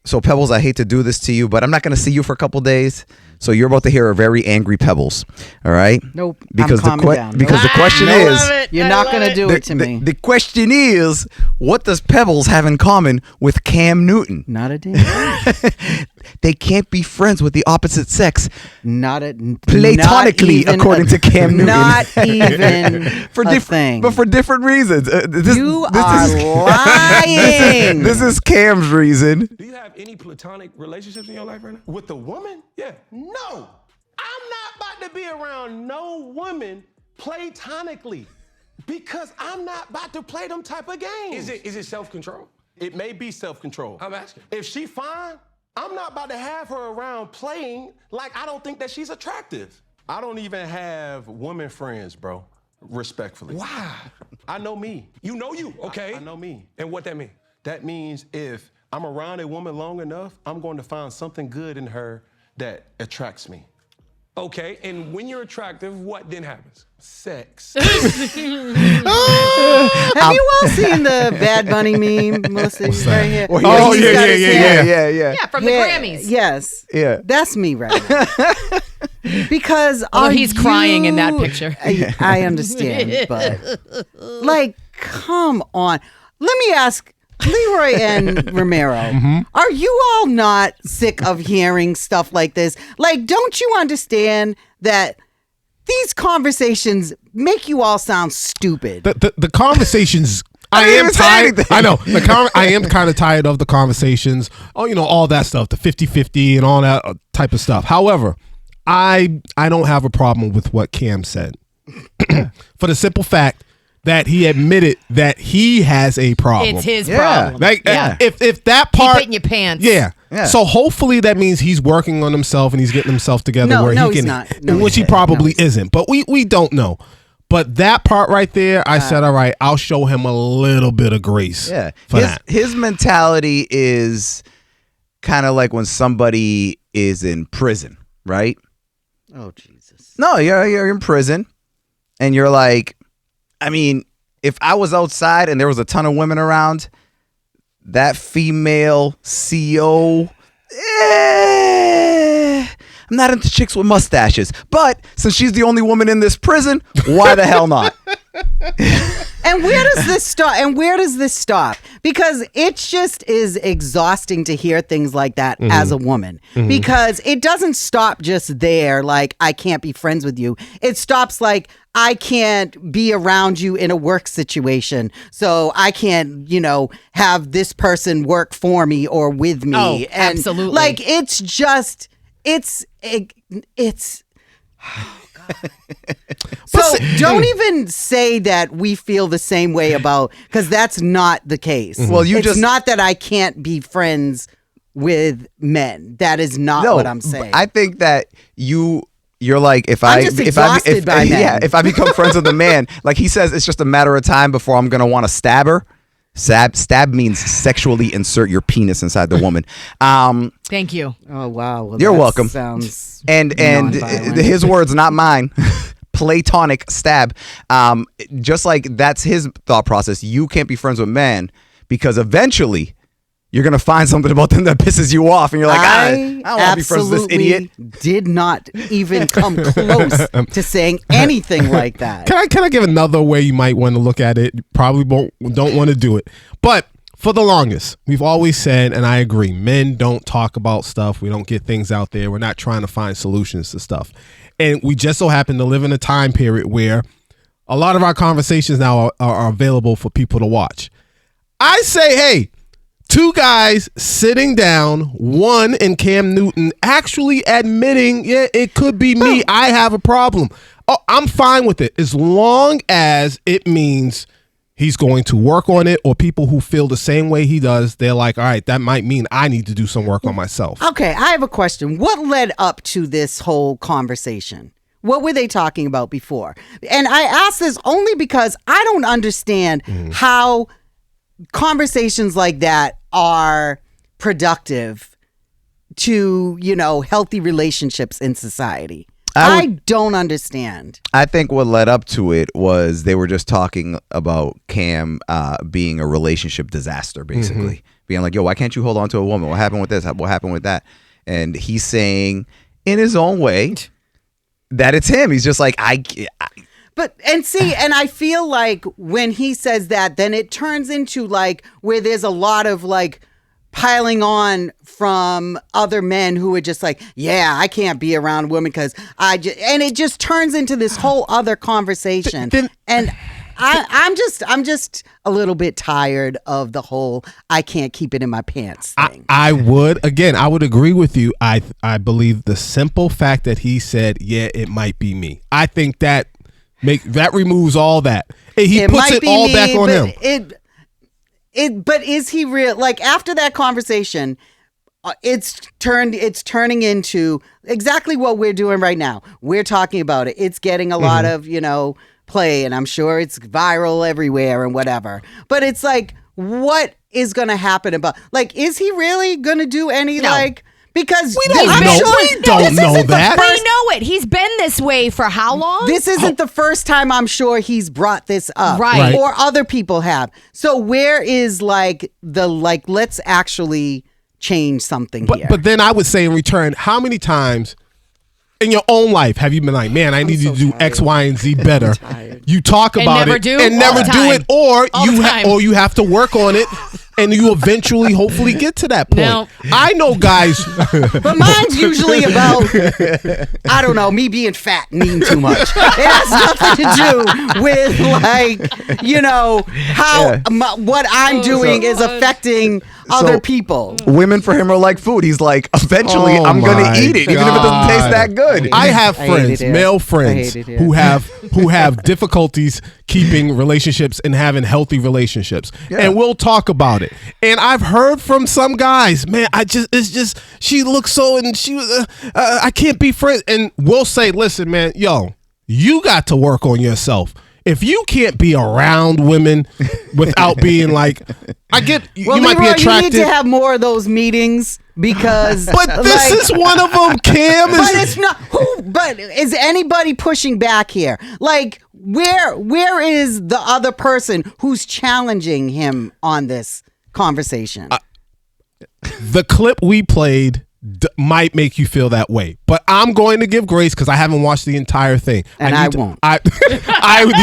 So Pebbles, I hate to do this to you, but I'm not going to see you for a couple days. So you're about to hear a very angry Pebbles. All right? Nope. Because I'm calming down. Because the question is, you're not going to do it to me. The question is, what does Pebbles have in common with Cam Newton? Not a damn thing. They can't be friends with the opposite sex. Platonically, according to Cam Newton. Not even a thing. But for different reasons. You are lying. This is Cam's reason. Do you have any platonic relationships in your life right now? With a woman? Yeah. No. I'm not about to be around no woman platonically because I'm not about to play them type of games. Is it self-control? It may be self-control. I'm asking. If she fine, I'm not about to have her around playing like I don't think that she's attractive. I don't even have women friends, bro. Respectfully. Why? I know me. You know you, okay. I know me. And what that mean? That means if I'm around a woman long enough, I'm going to find something good in her that attracts me. Okay, and when you're attractive, what then happens? Sex. Have you all seen the Bad Bunny meme, Melissa? Right here. Oh, He's got his hair. Yeah, from the Grammys. Yes. Yeah. That's me right now. Because he's crying in that picture. I understand, but like, come on. Let me ask Leroy and Romero, are you all not sick of hearing stuff like this? Like, don't you understand that these conversations make you all sound stupid? The conversations. I didn't am even say tired. anything. I know. I am kind of tired of the conversations. Oh, all that stuff, the 50-50 and all that type of stuff. However, I don't have a problem with what Cam said for the simple fact that he admitted that he has a problem. It's his problem. Like, if that part, keep it in your pants. Yeah. Yeah. So hopefully that means he's working on himself and he's getting himself together No, where no, he he's can, not. No, which he he's probably not. isn't. But we don't know. But that part right there, I said, all right, I'll show him a little bit of grace. Yeah. For that. His mentality is kind of like when somebody is in prison, right? Oh, Jesus. No, you're in prison and you're like, I mean, if I was outside and there was a ton of women around, that female CEO, I'm not into chicks with mustaches. But since she's the only woman in this prison, why the hell not? And where does this stop? Because it just is exhausting to hear things like that as a woman. Because it doesn't stop just there, like, I can't be friends with you. It stops like, I can't be around you in a work situation. So I can't, have this person work for me or with me. Oh, and absolutely. Like, it's just, it's. Oh, God. So don't even say that we feel the same way about, because that's not the case. Well, it's not that I can't be friends with men. That is not what I'm saying. I think that you're like, if I'm I just if exhausted by men. Yeah, if I become friends with a man, like he says, it's just a matter of time before I'm gonna want to stab her. Stab means sexually insert your penis inside the woman. Thank you. Oh wow, well, You're that welcome. Sounds and non-violent. his words, not mine. Platonic stab. Just like that's his thought process. You can't be friends with men because eventually you're gonna find something about them that pisses you off, and you're like, I don't want to be friends with this idiot. Did not even come close to saying anything like that. Can I give another way you might want to look at it? You probably don't want to do it. But for the longest, we've always said, and I agree, men don't talk about stuff. We don't get things out there. We're not trying to find solutions to stuff. And we just so happen to live in a time period where a lot of our conversations now are available for people to watch. I say, hey, two guys sitting down, one in Cam Newton actually admitting, yeah, it could be me. I have a problem. Oh, I'm fine with it as long as it means he's going to work on it, or people who feel the same way he does, they're like, all right, that might mean I need to do some work on myself. Okay, I have a question. What led up to this whole conversation? What were they talking about before? And I ask this only because I don't understand how conversations like that are productive to, healthy relationships in society. I don't understand. I think what led up to it was they were just talking about Cam being a relationship disaster, basically. being like, yo, why can't you hold on to a woman? What happened with this? What happened with that? And he's saying in his own way that it's him. He's just like, But and I feel like when he says that, then it turns into like where there's a lot of like piling on from other men who are just like, yeah, I can't be around women because and it just turns into this whole other conversation. And I'm just a little bit tired of the whole I can't keep it in my pants thing. I would agree with you. I believe the simple fact that he said, yeah, it might be me. I think that removes all that. He puts it all back on him. But is he real? Like after that conversation, it's turning into exactly what we're doing right now. We're talking about it. It's getting a lot of, play, and I'm sure it's viral everywhere and whatever. But it's like, what is going to happen about, like, is he really going to do any, like, because we don't know that. We know it. He's been this way for how long? This isn't the first time I'm sure he's brought this up. Right. Or other people have. So where is like let's actually change something here? But then I would say in return, how many times in your own life have you been like, man, I need to do X, Y, and Z better? You talk about never it do? and All never the do time. it, or All the time. you have to work on it, and you eventually, hopefully, get to that point. No. I know guys. But mine's usually about, I don't know, me being fat and eating too much. It has nothing to do with like, how what I'm doing is affecting other people. Women for him are like food. He's like, eventually I'm going to eat it, even if it doesn't taste that good. I have friends, male friends, hate it here. who have difficulties keeping relationships and having healthy relationships, and we'll talk about it. And I've heard from some guys, man, she looks so, and she was, I can't be friends. And we'll say, listen, man, yo, you got to work on yourself. If you can't be around women without being like, I get you might be attracted. You need to have more of those meetings because. But this is one of them, Cam. But it's not. But is anybody pushing back here? Like, where is the other person who's challenging him on this conversation? The clip we played might make you feel that way, but I'm going to give grace because I haven't watched the entire thing, and I won't. I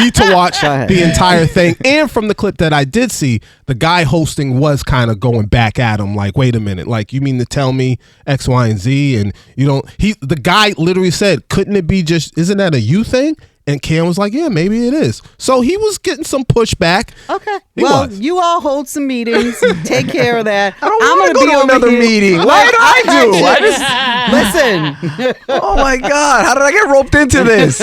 need to watch the entire thing. And from the clip that I did see, the guy hosting was kind of going back at him, like, "Wait a minute, like you mean to tell me X, Y, and Z?" And you don't. The guy literally said, "Couldn't it be just? Isn't that a you thing?" And Cam was like, yeah, maybe it is. So he was getting some pushback. Okay. Well, you all hold some meetings. Take care of that. I don't want to go to another meeting. Why do I do? Listen. Oh my God. How did I get roped into this?